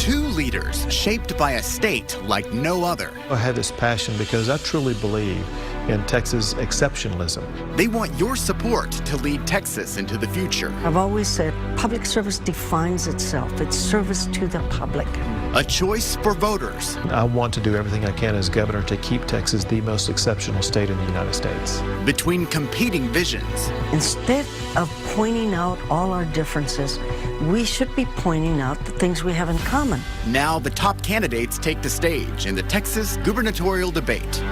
Two leaders shaped by a state like no other. I have this passion because I truly believe in Texas exceptionalism. They want your support to lead Texas into the future. I've always said public service defines itself. It's service to the public. A choice for voters. I want to do everything I can as governor to keep Texas the most exceptional state in the United States. Between competing visions. Instead of pointing out all our differences, we should be pointing out the things we have in common. Now the top candidates take the stage in the Texas gubernatorial debate.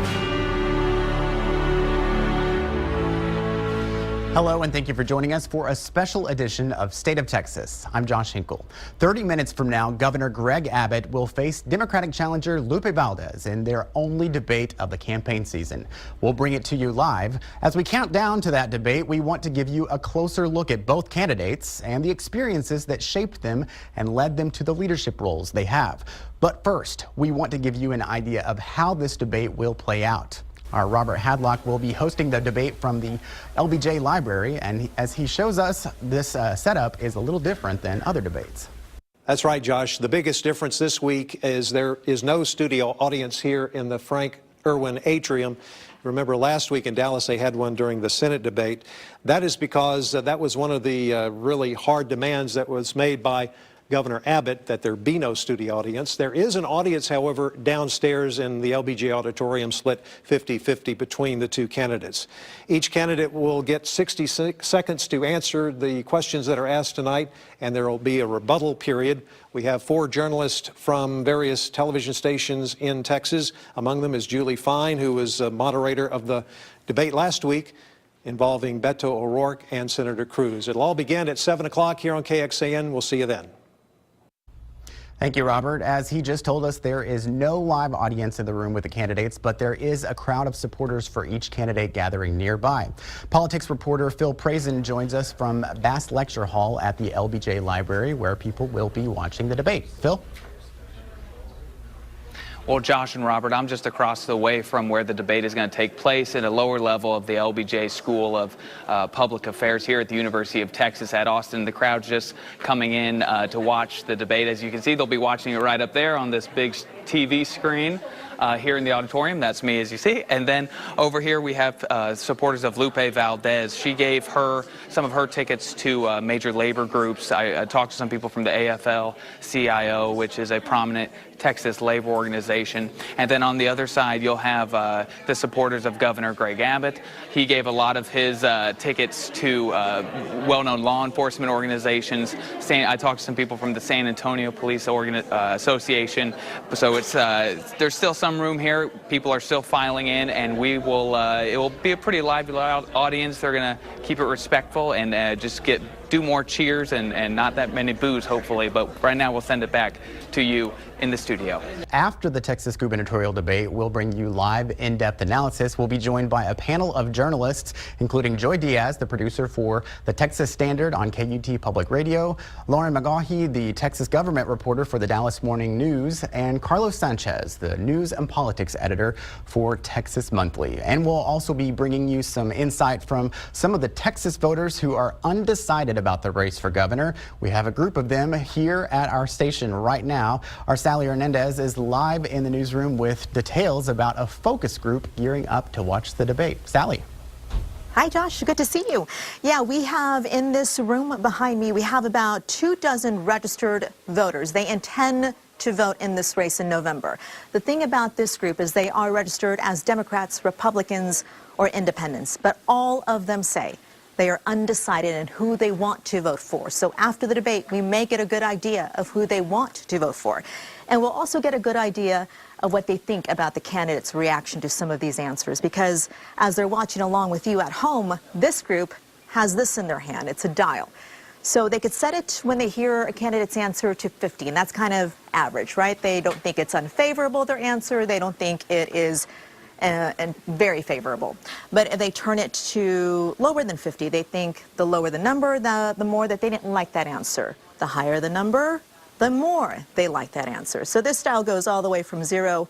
Hello, and thank you for joining us for a special edition of State of Texas. I'm Josh Hinkle. 30 minutes from now, Governor Greg Abbott will face Democratic challenger Lupe Valdez in their only debate of the campaign season. We'll bring it to you live. As we count down to that debate, we want to give you a closer look at both candidates and the experiences that shaped them and led them to the leadership roles they have. But first, we want to give you an idea of how this debate will play out. Our Robert Hadlock will be hosting the debate from the LBJ Library, and as he shows us, this setup is a little different than other debates. That's right, Josh. The biggest difference this week is there is no studio audience here in the Frank Irwin Atrium. Remember last week in Dallas they had one during the Senate debate. That is because that was one of the really hard demands that was made by Governor Abbott, that there be no studio audience. There is an audience, however, downstairs in the LBJ auditorium, split 50-50 between the two candidates. Each candidate will get 60 seconds to answer the questions that are asked tonight, and there will be a rebuttal period. We have 4 journalists from various television stations in Texas. Among them is Julie Fine, who was a moderator of the debate last week involving Beto O'Rourke and Senator Cruz. It'll all begin at 7 o'clock here on KXAN. We'll see you then. Thank you, Robert. As he just told us, there is no live audience in the room with the candidates, but there is a crowd of supporters for each candidate gathering nearby. Politics reporter Phil Prazen joins us from Bass Lecture Hall at the LBJ Library, where people will be watching the debate. Phil? Well, Josh and Robert, I'm just across the way from where the debate is going to take place at a lower level of the LBJ School of Public Affairs here at the University of Texas at Austin. The crowd's just coming in to watch the debate. As you can see, they'll be watching it right up there on this big TV screen. Here in the auditorium. That's me, as you see. And then over here we have supporters of Lupe Valdez. She gave some of her tickets to major labor groups. I talked to some people from the AFL-CIO, which is a prominent Texas labor organization. And then on the other side, you'll have the supporters of Governor Greg Abbott. He gave a lot of his tickets to well-known law enforcement organizations. I talked to some people from the San Antonio Police Association. So it's there's still some room here. People are still filing in, and we will. It will be a pretty lively audience. They're going to keep it respectful and just do more cheers and not that many boos, hopefully. But right now, we'll send it back to you in the studio. After the Texas gubernatorial debate, we'll bring you live in-depth analysis. We'll be joined by a panel of journalists, including Joy Diaz, the producer for the Texas Standard on KUT Public Radio, Lauren McGaughey, the Texas government reporter for the Dallas Morning News, and Carlos Sanchez, the news and politics editor for Texas Monthly. And we'll also be bringing you some insight from some of the Texas voters who are undecided about the race for governor. We have a group of them here at our station right now. Our Sally Hernandez is live in the newsroom with details about a focus group gearing up to watch the debate. Sally. Hi, Josh. Good to see you. Yeah, we have in this room behind me, we have about 24 registered voters. They intend to vote in this race in November. The thing about this group is they are registered as Democrats, Republicans, or Independents, but all of them say they are undecided in who they want to vote for. So after the debate, we may get a good idea of who they want to vote for. And we'll also get a good idea of what they think about the candidates' reaction to some of these answers, because as they're watching along with you at home, this group has this in their hand. It's a dial. So they could set it when they hear a candidate's answer to 50, and that's kind of average, right? They don't think it's unfavorable, their answer. They don't think it is and very favorable. But if they turn it to lower than 50, they think the lower the number, the more that they didn't like that answer. The higher the number, the more they like that answer. So this style goes all the way from 0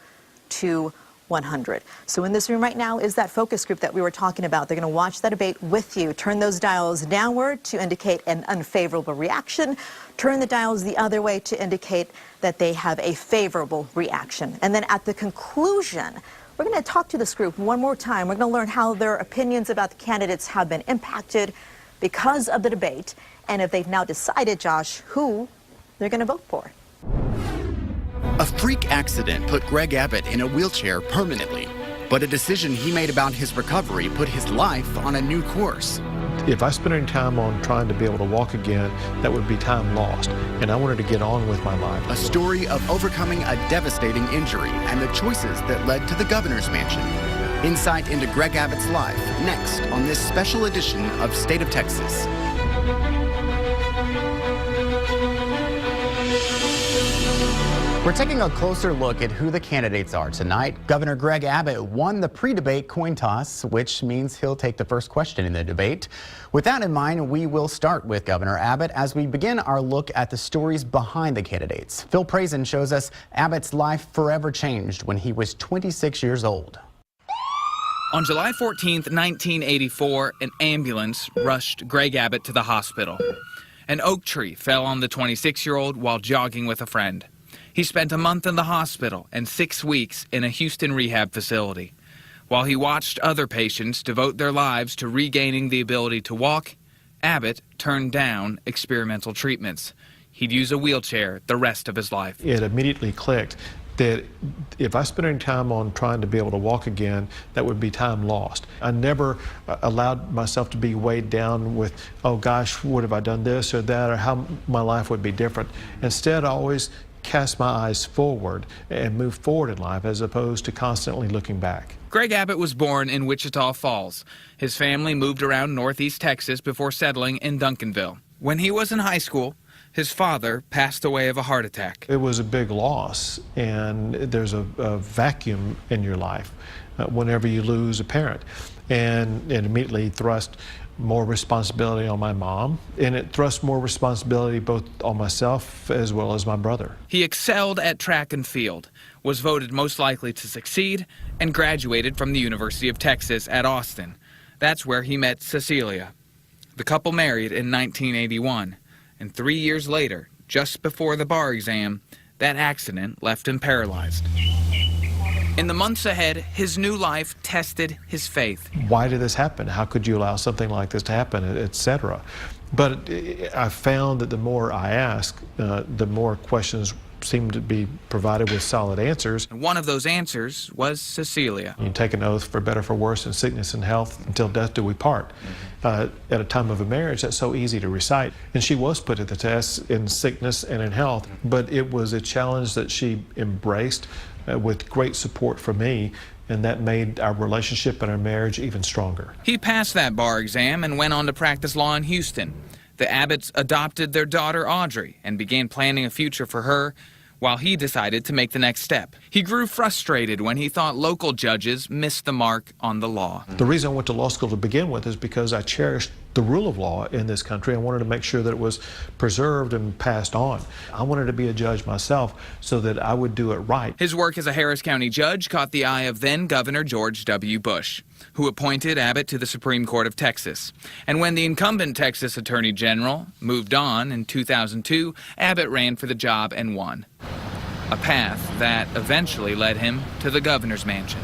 to 100. So in this room right now is that focus group that we were talking about. They're going to watch that debate with you. Turn those dials downward to indicate an unfavorable reaction. Turn the dials the other way to indicate that they have a favorable reaction. And then at the conclusion, we're going to talk to this group one more time. We're going to learn how their opinions about the candidates have been impacted because of the debate, and if they've now decided, Josh, who they're going to vote for. A freak accident put Greg Abbott in a wheelchair permanently, but a decision he made about his recovery put his life on a new course. If I spent any time on trying to be able to walk again, that would be time lost, and I wanted to get on with my life. A story of overcoming a devastating injury and the choices that led to the governor's mansion. Insight into Greg Abbott's life next on this special edition of State of Texas. We're taking a closer look at who the candidates are tonight. Governor Greg Abbott won the pre-debate coin toss, which means he'll take the first question in the debate. With that in mind, we will start with Governor Abbott as we begin our look at the stories behind the candidates. Phil Prazen shows us Abbott's life forever changed when he was 26 years old. On July 14th, 1984, an ambulance rushed Greg Abbott to the hospital. An oak tree fell on the 26-year-old while jogging with a friend. He spent a month in the hospital and 6 weeks in a Houston rehab facility. While he watched other patients devote their lives to regaining the ability to walk, Abbott turned down experimental treatments. He'd use a wheelchair the rest of his life. It immediately clicked that if I spent any time on trying to be able to walk again, that would be time lost. I never allowed myself to be weighed down with, oh gosh, would have I done this or that, or how my life would be different. Instead, I always cast my eyes forward and move forward in life as opposed to constantly looking back. Greg Abbott was born in Wichita Falls. His family moved around northeast Texas before settling in Duncanville. When he was in high school, his father passed away of a heart attack. It was a big loss, and there's a vacuum in your life whenever you lose a parent. And it immediately thrust more responsibility on my mom, and it thrust more responsibility both on myself as well as my brother. He excelled at track and field, was voted most likely to succeed, and graduated from the University of Texas at Austin. That's where he met Cecilia. The couple married in 1981, and 3 years later, just before the bar exam, that accident left him paralyzed. In the months ahead, his new life tested his faith. Why did this happen? How could you allow something like this to happen, etc.? But I found that the more I asked, the more questions seemed to be provided with solid answers. And one of those answers was Cecilia. You take an oath for better, for worse, in sickness and health, until death do we part. At a time of a marriage, that's so easy to recite. And she was put to the test in sickness and in health, but it was a challenge that she embraced with great support from me, and that made our relationship and our marriage even stronger. He passed that bar exam and went on to practice law in Houston. The Abbotts adopted their daughter Audrey and began planning a future for her, while he decided to make the next step. He grew frustrated when he thought local judges missed the mark on the law. The reason I went to law school to begin with is because I cherished the rule of law in this country. I wanted to make sure that it was preserved and passed on. I wanted to be a judge myself so that I would do it right. His work as a Harris County judge caught the eye of then Governor George W. Bush, who appointed Abbott to the Supreme Court of Texas. And when the incumbent Texas Attorney General moved on in 2002, Abbott ran for the job and won. A path that eventually led him to the governor's mansion.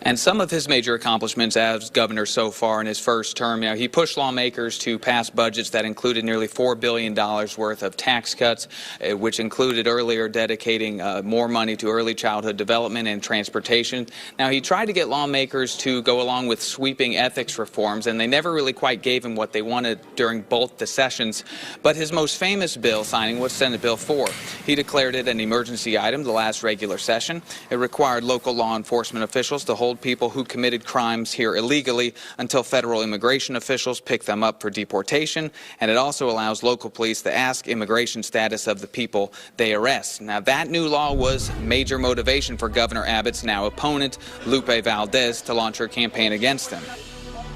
And some of his major accomplishments as governor so far in his first term, he pushed lawmakers to pass budgets that included nearly $4 billion worth of tax cuts, which included earlier dedicating more money to early childhood development and transportation. Now, he tried to get lawmakers to go along with sweeping ethics reforms, and they never really quite gave him what they wanted during both the sessions. But his most famous bill signing was Senate Bill 4. He declared it an emergency item the last regular session. It required local law enforcement officials to hold people who committed crimes here illegally until federal immigration officials pick them up for deportation, and it also allows local police to ask immigration status of the people they arrest. Now, that new law was major motivation for Governor Abbott's now opponent, Lupe Valdez, to launch her campaign against him.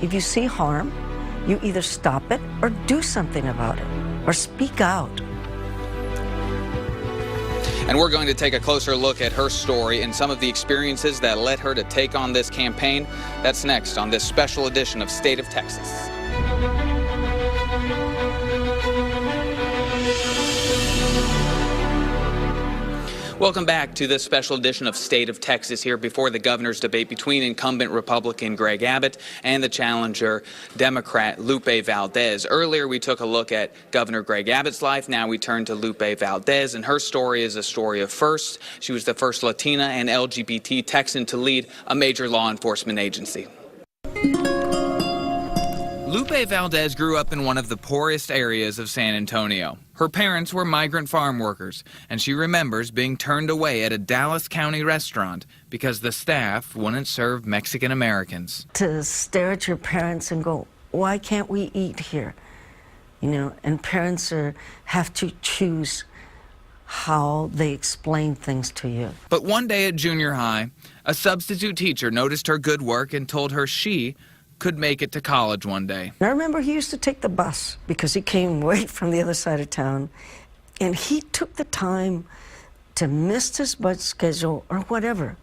If you see harm, you either stop it or do something about it, or speak out. And we're going to take a closer look at her story and some of the experiences that led her to take on this campaign. That's next on this special edition of State of Texas. Welcome back to this special edition of State of Texas here before the governor's debate between incumbent Republican Greg Abbott and the challenger Democrat Lupe Valdez. Earlier, we took a look at Governor Greg Abbott's life. Now we turn to Lupe Valdez, and her story is a story of firsts. She was the first Latina and LGBT Texan to lead a major law enforcement agency. Lupe Valdez grew up in one of the poorest areas of San Antonio. Her parents were migrant farm workers, and she remembers being turned away at a Dallas County restaurant because the staff wouldn't serve Mexican Americans. To stare at your parents and go, why can't we eat here? You know, and parents have to choose how they explain things to you. But one day at junior high, a substitute teacher noticed her good work and told her she could make it to college one day. I remember he used to take the bus because he came right from the other side of town, and he took the time to miss his bus schedule or whatever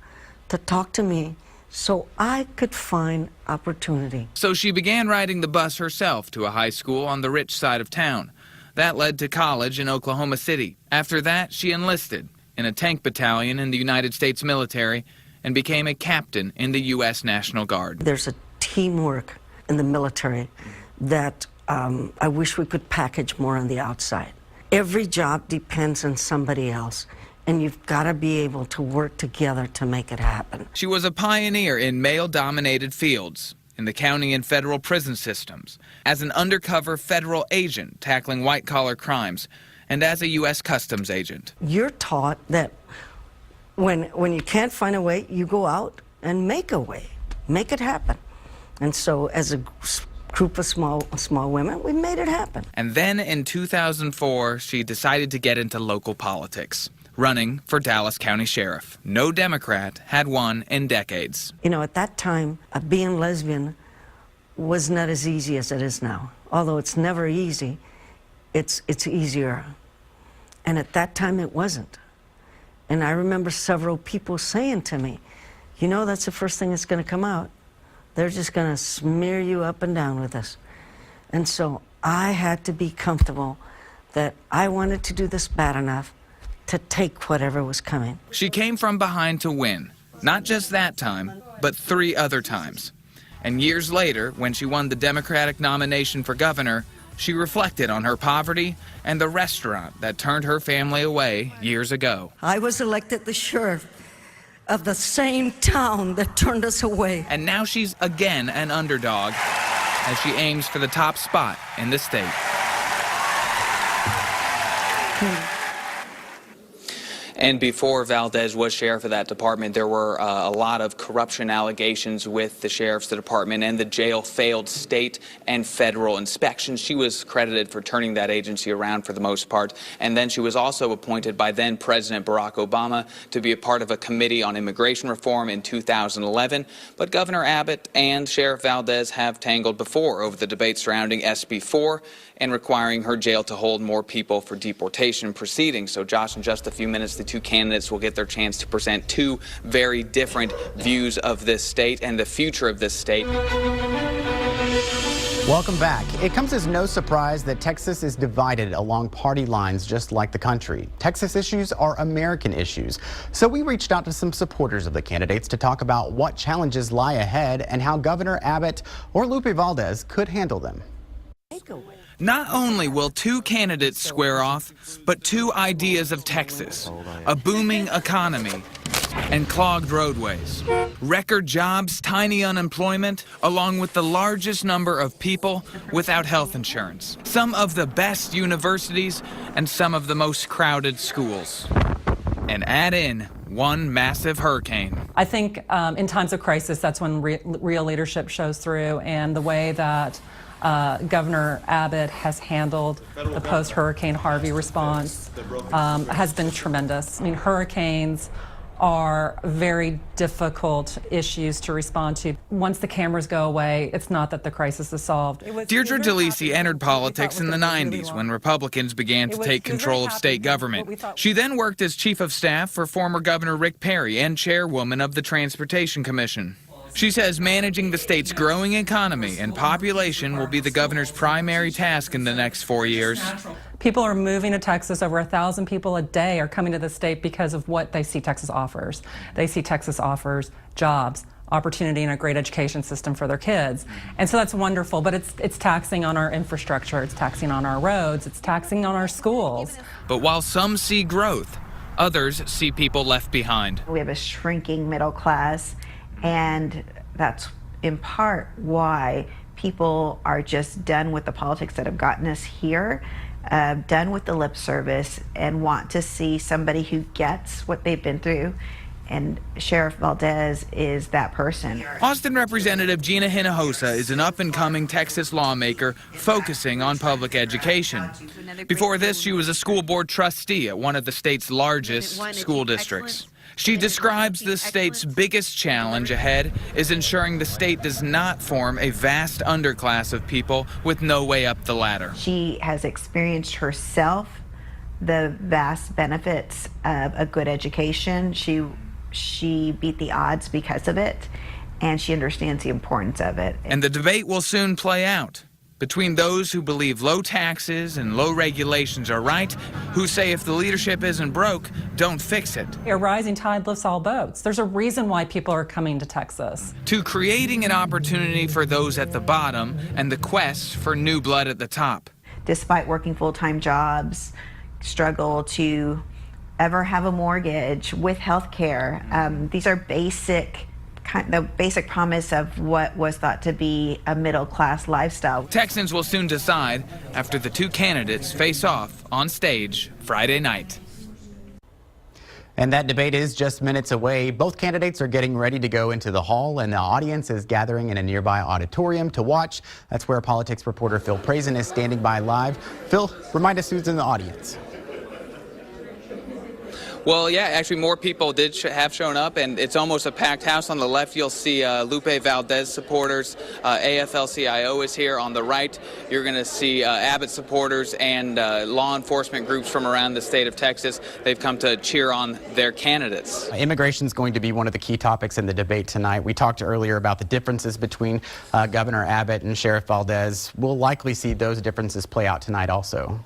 to talk to me so I could find opportunity. So she began riding the bus herself to a high school on the rich side of town. That led to college in Oklahoma City. After that, she enlisted in a tank battalion in the United States military and became a captain in the U.S. National Guard. There's a teamwork in the military that I wish we could package more on the outside. Every job depends on somebody else, and you've got to be able to work together to make it happen. She was a pioneer in male-dominated fields, in the county and federal prison systems, as an undercover federal agent tackling white-collar crimes, and as a U.S. Customs agent. You're taught that when you can't find a way, you go out and make a way, make it happen. And so as a group of small women, we made it happen. And then in 2004, she decided to get into local politics, running for Dallas County Sheriff. No Democrat had won in decades. You know, at that time, being lesbian was not as easy as it is now. Although it's never easy, it's easier. And at that time, it wasn't. And I remember several people saying to me, you know, that's the first thing that's going to come out. They're just going to smear you up and down with us. And so I had to be comfortable that I wanted to do this bad enough to take whatever was coming. She came from behind to win, not just that time, but 3 other times. And years later, when she won the Democratic nomination for governor, she reflected on her poverty and the restaurant that turned her family away years ago. I was elected the sheriff of the same town that turned us away. And now she's again an underdog as she aims for the top spot in the state. And before Valdez was sheriff of that department, there were a lot of corruption allegations with the sheriff's department, and the jail failed state and federal inspections. She was credited for turning that agency around for the most part. And then she was also appointed by then President Barack Obama to be a part of a committee on immigration reform in 2011. But Governor Abbott and Sheriff Valdez have tangled before over the debate surrounding SB 4 and requiring her jail to hold more people for deportation proceedings. So, Josh, in just a few minutes, the 2 candidates will get their chance to present 2 very different views of this state and the future of this state. Welcome back. It comes as no surprise that Texas is divided along party lines just like the country. Texas issues are American issues. So we reached out to some supporters of the candidates to talk about what challenges lie ahead and how Governor Abbott or Lupe Valdez could handle them. Not only will 2 candidates square off, but 2 ideas of Texas, a booming economy and clogged roadways, record jobs, tiny unemployment, along with the largest number of people without health insurance, some of the best universities and some of the most crowded schools. And add in one massive hurricane. I think in times of crisis, that's when real leadership shows through, and the way that Governor Abbott has handled the post-Hurricane Harvey response has been tremendous. I mean, hurricanes are very difficult issues to respond to. Once the cameras go away, it's not that the crisis is solved. Deirdre DeLisi entered politics in the 90s when Republicans began to take control of state government. She then worked as chief of staff for former Governor Rick Perry and chairwoman of the Transportation Commission. She says managing the state's growing economy and population will be the governor's primary task in the next 4 years. People are moving to Texas. Over 1,000 people a day are coming to the state because of what they see Texas offers. They see Texas offers jobs, opportunity, and a great education system for their kids. And so that's wonderful, but it's taxing on our infrastructure, it's taxing on our roads, it's taxing on our schools. But while some see growth, others see people left behind. We have a shrinking middle class, and that's in part why people are just done with the politics that have gotten us here, done with the lip service, and want to see somebody who gets what they've been through. And Sheriff Valdez is that person. Austin Representative Gina Hinojosa is an up-and-coming Texas lawmaker focusing on public education. Before this, she was a school board trustee at one of the state's largest school districts. She describes the state's biggest challenge ahead is ensuring the state does not form a vast underclass of people with no way up the ladder. She has experienced herself the vast benefits of a good education. She beat the odds because of it, and she understands the importance of it. And the debate will soon play out between those who believe low taxes and low regulations are right, who say if the leadership isn't broke, don't fix it. A rising tide lifts all boats. There's a reason why people are coming to Texas. To creating an opportunity for those at the bottom and the quest for new blood at the top. Despite working full-time jobs, struggle to ever have a mortgage, with health care. These are the basic promise of what was thought to be a middle-class lifestyle. Texans will soon decide after the two candidates face off on stage Friday night. And that debate is just minutes away. Both candidates are getting ready to go into the hall, and the audience is gathering in a nearby auditorium to watch. That's where politics reporter Phil Prazen is standing by live. Phil, remind us who's in the audience. Well, yeah, actually more people have shown up, and it's almost a packed house. On the left, you'll see Lupe Valdez supporters. AFL-CIO is here. On the right, you're going to see Abbott supporters and law enforcement groups from around the state of Texas. They've come to cheer on their candidates. Immigration is going to be one of the key topics in the debate tonight. We talked earlier about the differences between Governor Abbott and Sheriff Valdez. We'll likely see those differences play out tonight also.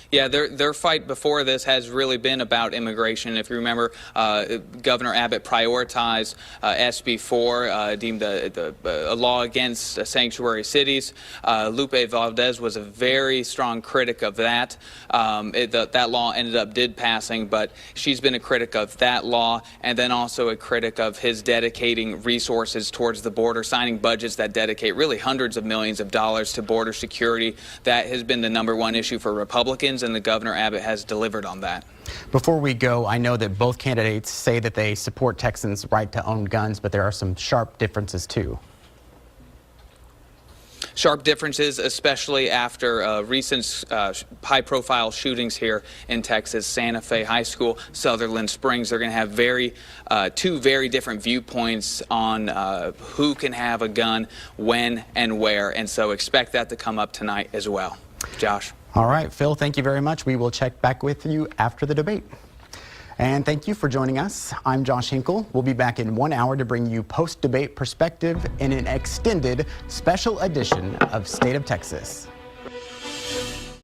Yeah, their fight before this has really been about immigration. If you remember, Governor Abbott prioritized SB 4, deemed a law against sanctuary cities. Lupe Valdez was a very strong critic of that. That law did passing, but she's been a critic of that law, and then also a critic of his dedicating resources towards the border, signing budgets that dedicate really hundreds of millions of dollars to border security. That has been the #1 issue for Republicans, and the Governor Abbott has delivered on that. Before we go, I know that both candidates say that they support Texans' right to own guns, but there are some sharp differences too. Sharp differences, especially after recent high-profile shootings here in Texas. Santa Fe High School, Sutherland Springs. They're going to have two very different viewpoints on who can have a gun, when, and where. And so expect that to come up tonight as well. Josh. All right, Phil, thank you very much. We will check back with you after the debate. And thank you for joining us. I'm Josh Hinkle. We'll be back in 1 hour to bring you post-debate perspective in an extended special edition of State of Texas.